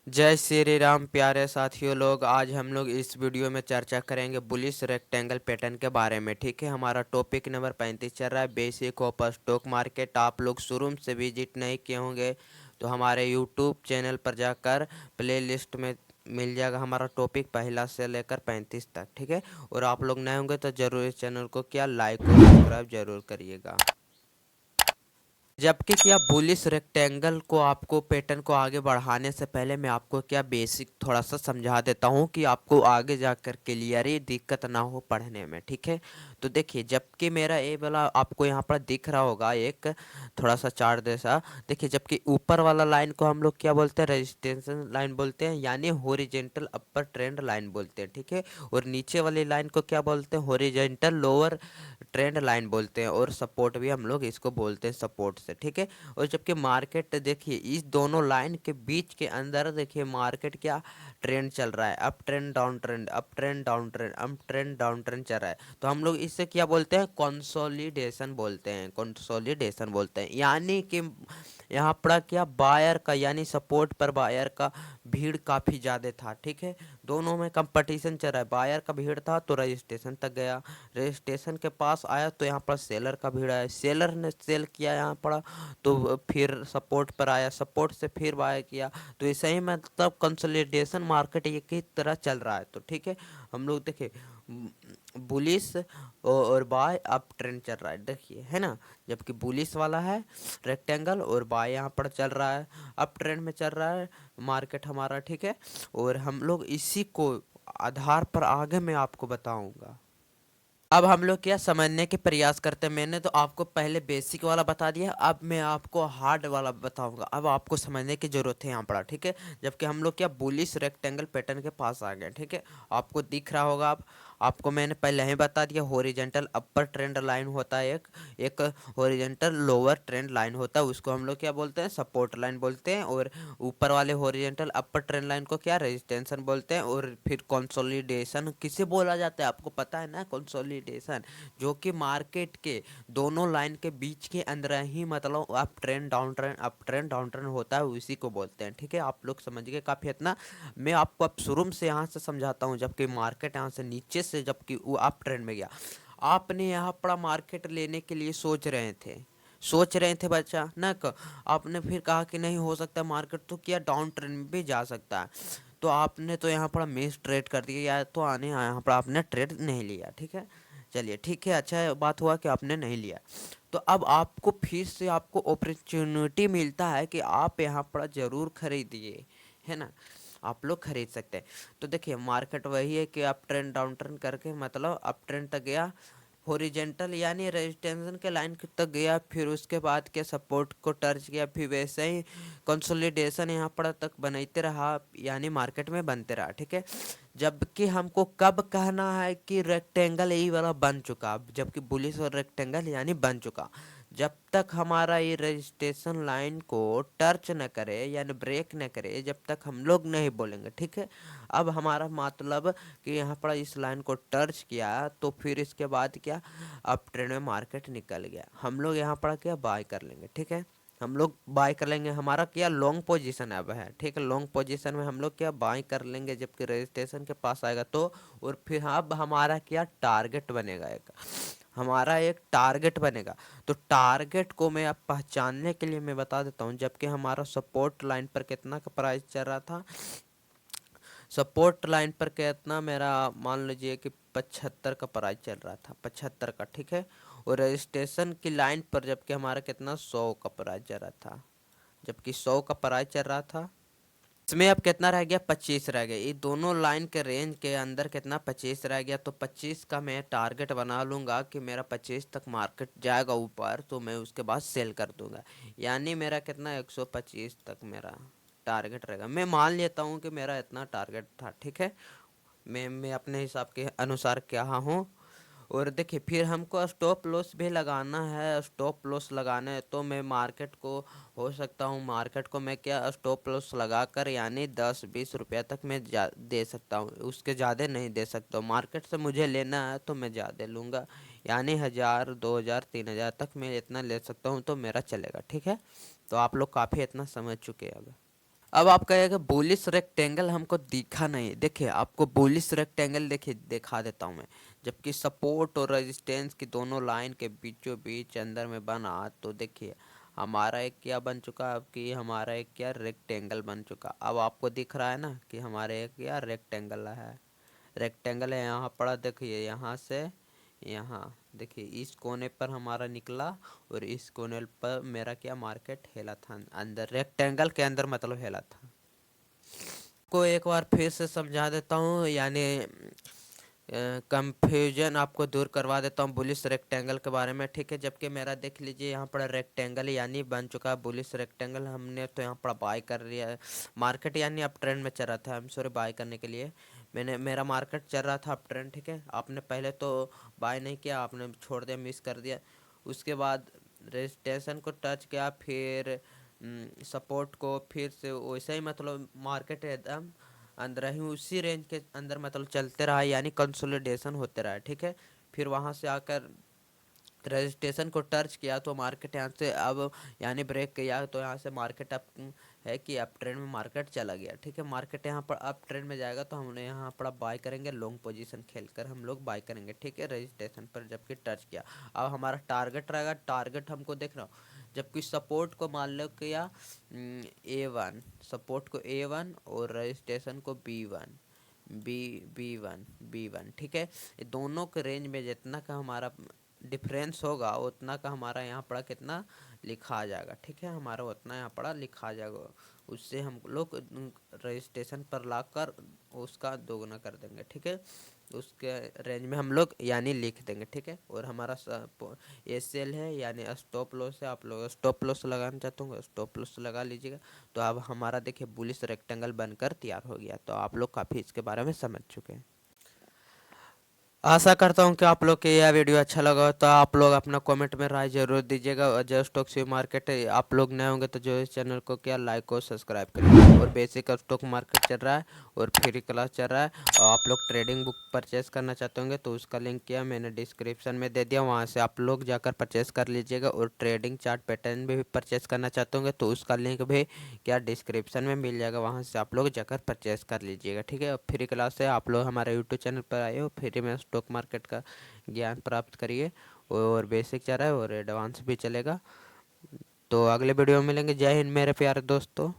जय श्री राम प्यारे साथियों लोग। आज हम लोग इस वीडियो में चर्चा करेंगे बुलिश रेक्टेंगल पैटर्न के बारे में। ठीक है, हमारा टॉपिक नंबर 35 चल रहा है, बेसिक ऑफ स्टॉक मार्केट। आप लोग शुरू से विजिट नहीं किए होंगे तो हमारे यूट्यूब चैनल पर जाकर प्लेलिस्ट में मिल जाएगा हमारा टॉपिक पहला से लेकर 35 तक। ठीक है, और आप लोग नए होंगे तो ज़रूर इस चैनल को क्या लाइक और सब्सक्राइब जरूर करिएगा। जबकि क्या बुलिश रेक्टेंगल को आपको पैटर्न को आगे बढ़ाने से पहले मैं आपको क्या बेसिक थोड़ा सा समझा देता हूँ कि आपको आगे जाकर क्लियर ही दिक्कत ना हो पढ़ने में। ठीक है, तो देखिए जबकि मेरा ये वाला आपको यहाँ पर दिख रहा होगा एक थोड़ा सा चार्ट जैसा। देखिए जबकि ऊपर वाला लाइन को हम लोग क्या बोलते हैं, रेजिस्टेंस लाइन बोलते हैं, यानी हॉरिजेंटल अपर ट्रेंड लाइन बोलते हैं। ठीक है, और नीचे वाली लाइन को क्या बोलते हैं, हॉरिजेंटल लोअर ट्रेंड लाइन बोलते हैं, और सपोर्ट भी हम लोग इसको बोलते हैं सपोर्ट से। ठीक है, और जबकि मार्केट देखिए इस दोनों लाइन के बीच के अंदर देखिए मार्केट क्या ट्रेंड चल रहा है, up trend down trend, up trend down trend, up trend down trend चल रहा है। तो हम लोग इससे क्या बोलते हैं, कंसोलिडेशन बोलते हैं, कंसोलिडेशन बोलते हैं। यानी कि यहाँ पर क्या बायर का यानी सपोर्ट पर बायर का भीड़ काफ़ी ज़्यादा था। ठीक है, दोनों में कंपटीशन चल रहा है, बायर का भीड़ था तो रजिस्ट्रेशन तक गया, रजिस्ट्रेशन के पास आया तो यहाँ पर सेलर का भीड़ आया, सेलर ने सेल किया यहाँ पर तो फिर सपोर्ट पर आया, सपोर्ट से फिर बाय किया। तो ऐसे ही मतलब कंसोलिडेशन मार्केट एक ही तरह चल रहा है। तो ठीक है, हम लोग देखे बुलिश और बाय अप ट्रेंड चल रहा है, देखिए है ना। जबकि बुलिश वाला है रेक्टेंगल और बाय यहाँ पर चल रहा है, अप ट्रेंड में चल रहा है मार्केट हमारा। ठीक है, और हम लोग इसी को आधार पर आगे मैं आपको बताऊंगा। अब हम लोग क्या समझने के प्रयास करते हैं। मैंने तो आपको पहले बेसिक वाला बता दिया, अब मैं आपको हार्ड वाला बताऊंगा। अब आपको समझने की जरूरत है यहाँ पर। ठीक है, जबकि हम लोग क्या बुलिश रेक्टेंगल पैटर्न के पास आ गए। ठीक है, आपको दिख रहा होगा। अब आपको मैंने पहले ही बता दिया, हॉरिजेंटल अपर ट्रेंड लाइन होता है एक, एक हॉरिजेंटल लोअर ट्रेंड लाइन होता है, उसको हम लोग क्या बोलते हैं, सपोर्ट लाइन बोलते हैं। और ऊपर वाले हॉरिजेंटल अपर ट्रेंड लाइन को क्या रेजिस्टेंशन बोलते हैं। और फिर कंसोलिडेशन किसे बोला जाता है आपको पता है ना, कंसोलिडेशन, जो कि मार्केट के दोनों लाइन के बीच के अंदर ही मतलब up trend down trend, up trend down trend होता है, उसी को बोलते हैं। ठीक है, आप लोग समझ गए काफ़ी इतना। मैं आपको अब शुरू से यहाँ से समझाता हूँ। जबकि मार्केट यहाँ से नीचे से जबकि वो अप ट्रेंड में गया, आपने यहाँ पर मार्केट लेने के लिए सोच रहे थे बच्चा ना आपने फिर कहा कि नहीं हो सकता मार्केट तो क्या डाउन ट्रेंड में भी जा सकता है, तो आपने तो यहाँ पर मिस ट्रेड कर दिया, या तो आने यहाँ पर आपने ट्रेड नहीं लिया। ठीक है, चलिए ठीक है, अच्छा बात हुआ कि आपने नहीं लिया। तो अब आपको फिर से आपको अपॉर्चुनिटी मिलता है कि आप यहाँ पर ज़रूर खरीदिए, है ना, आप लोग खरीद सकते हैं। तो देखिए मार्केट वही है कि अप ट्रेंड डाउन ट्रेंड करके मतलब अप ट्रेंड तक गया, हॉरिजेंटल यानी रेजिस्टेंस के लाइन तक गया, फिर उसके बाद के सपोर्ट को टच किया, फिर वैसे ही कंसोलिडेशन यहाँ पर तक बनते रहा, यानी मार्केट में बनते रहा। ठीक है, जबकि हमको कब कहना है कि रेक्टेंगल यही वाला बन चुका, जबकि बुलिश और रेक्टेंगल यानी बन चुका, जब तक हमारा ये रजिस्ट्रेशन लाइन को टच न करे यानी ब्रेक न करे, जब तक हम लोग नहीं बोलेंगे। ठीक है, अब हमारा मतलब कि यहाँ पर इस लाइन को टच किया तो फिर इसके बाद क्या, अप ट्रेंड में मार्केट निकल गया, हम लोग यहाँ पर क्या बाय कर लेंगे। ठीक है, हम लोग बाय कर लेंगे, हमारा क्या लॉन्ग पोजीशन अब है। ठीक है, लॉन्ग पोजीशन में हम लोग क्या बाय कर लेंगे जबकि रजिस्ट्रेशन के पास आएगा तो। और फिर अब हमारा क्या टारगेट बनेगा, एक टारगेट बनेगा। तो टारगेट को मैं अब पहचानने के लिए मैं बता देता हूँ। जबकि हमारा सपोर्ट लाइन पर कितना का प्राइस चल रहा था, सपोर्ट लाइन पर कितना मेरा मान लीजिए कि 75 का प्राइस चल रहा था, 75 का। ठीक है, और रजिस्ट्रेशन की लाइन पर जबकि हमारा कितना 100 का प्राइस चल रहा था, जबकि 100 का प्राइस चल रहा था, इसमें अब कितना रह गया, 25 रह गया। ये दोनों लाइन के रेंज के अंदर कितना 25 रह गया, तो 25 का मैं टारगेट बना लूँगा कि मेरा 25 तक मार्केट जाएगा ऊपर तो मैं उसके बाद सेल कर दूंगा, यानी मेरा कितना 125 तक मेरा टारगेट रहेगा। मैं मान लेता हूँ कि मेरा इतना टारगेट था। ठीक है, मैं अपने हिसाब के अनुसार क्या हूँ। और देखिए फिर हमको स्टॉप लॉस भी लगाना है, स्टॉप लॉस लगाना है तो मैं मार्केट को हो सकता हूँ, मार्केट को मैं क्या स्टॉप लॉस लगाकर यानी 10-20 रुपया तक मैं दे सकता हूँ, उसके ज़्यादा नहीं दे सकता हूँ। मार्केट से मुझे लेना है तो मैं ज़्यादा लूँगा, यानी 1000 2000 3000 तक मैं इतना ले सकता हूँ तो मेरा चलेगा। ठीक है, तो आप लोग काफ़ी इतना समझ चुके हैं अब। अब आप कहेंगे बुलिश रेक्टेंगल हमको दिखा नहीं। देखिए आपको बुलिश रेक्टेंगल देखिए दिखा देता हूँ मैं। जबकि सपोर्ट और रेजिस्टेंस की दोनों लाइन के बीचों बीच अंदर में बना, तो देखिए हमारा एक क्या बन चुका अब कि हमारा एक क्या रेक्टेंगल बन चुका। अब आपको दिख रहा है ना कि हमारे एक क्या रेक्टेंगल है। रेक्टेंगल है यहाँ पड़ा, देखिए यहाँ से यहाँ देखिए इस कोने पर हमारा निकला और इस कोने पर मेरा क्या मार्केट हेला था, अंदर रेक्टेंगल के अंदर मतलब हेला था। को एक बार फिर से समझा देता हूँ, यानी कंफ्यूजन आपको दूर करवा देता हूँ बुलिश रेक्टेंगल के बारे में, ठीक है। जबकि मेरा देख लीजिए यहाँ पर रेक्टेंगल यानी बन चुका है बुलिश रेक्टेंगल। हमने तो यहाँ पर बाय कर लिया है। मार्केट यानी अप ट्रेंड में चल रहा था, आई एम सॉरी, बाय करने के लिए मेरा मार्केट चल रहा था अप ट्रेंड, ठीक है। आपने पहले तो बाय नहीं किया, आपने छोड़ दिया, मिस कर दिया। उसके बाद रेजिस्टेंस को टच किया, फिर सपोर्ट को, फिर से वैसे ही मतलब मार्केट एकदम अंदर ही उसी रेंज के अंदर मतलब चलते रहा, यानी कंसोलिडेशन होते रहा, ठीक है। फिर वहां से आकर रजिस्ट्रेशन को टच किया तो मार्केट यहाँ से अब यानी ब्रेक किया, तो यहाँ से मार्केट अप है कि अप ट्रेंड में मार्केट चला गया, ठीक है। मार्केट यहाँ पर अप ट्रेंड में जाएगा तो हमने यहाँ पर बाय करेंगे, लॉन्ग पोजीशन खेलकर हम लोग बाय करेंगे, ठीक है। रजिस्ट्रेशन पर जबकि टच किया, अब हमारा टारगेट रहेगा। टारगेट हमको देख रहा हूँ, जबकि सपोर्ट को मान लो किया A1, सपोर्ट को A1 और रजिस्ट्रेशन को B1, बी वन, ठीक है। ये दोनों के रेंज में जितना का हमारा डिफरेंस होगा उतना का हमारा यहाँ पड़ा कितना लिखा आ जाएगा, ठीक है। हमारा उतना यहाँ पड़ा लिखा आ जाएगा, उससे हम लोग रजिस्ट्रेशन पर लाकर उसका दोगुना कर देंगे, ठीक है। उसके रेंज में हम लोग यानी लिख देंगे, ठीक है। और हमारा ये सेल है यानी स्टॉप लॉस है। आप लोग स्टॉप लॉस लगाना चाहते होंगे, स्टॉप लॉस लगा लीजिएगा। तो अब हमारा देखिए बुलिश रेक्टेंगल बनकर तैयार हो गया। तो आप लोग काफ़ी इसके बारे में समझ चुके हैं। आशा करता हूँ कि आप लोग के यह वीडियो अच्छा लगा हो, तो आप लोग अपना कमेंट में राय जरूर दीजिएगा। और जो स्टॉक शेयर मार्केट है, आप लोग नए होंगे तो जो इस चैनल को क्या लाइक और सब्सक्राइब करिए। और बेसिक स्टॉक मार्केट चल रहा है और फ्री क्लास चल रहा है, और आप लोग ट्रेडिंग बुक परचेस करना चाहते होंगे तो उसका लिंक क्या मैंने डिस्क्रिप्शन में दे दिया, वहाँ से आप लोग जाकर परचेस कर लीजिएगा। और ट्रेडिंग चार्ट पैटर्न भी परचेस करना चाहते होंगे तो उसका लिंक भी क्या डिस्क्रिप्शन में मिल जाएगा, वहाँ से आप लोग जाकर परचेस कर लीजिएगा, ठीक है। फ्री क्लास है, आप लोग हमारे यूट्यूब चैनल पर आए हो, फ्री में स्टॉक मार्केट का ज्ञान प्राप्त करिए। और बेसिक चल रहा है और एडवांस भी चलेगा। तो अगले वीडियो में मिलेंगे। जय हिंद मेरे प्यारे दोस्तों।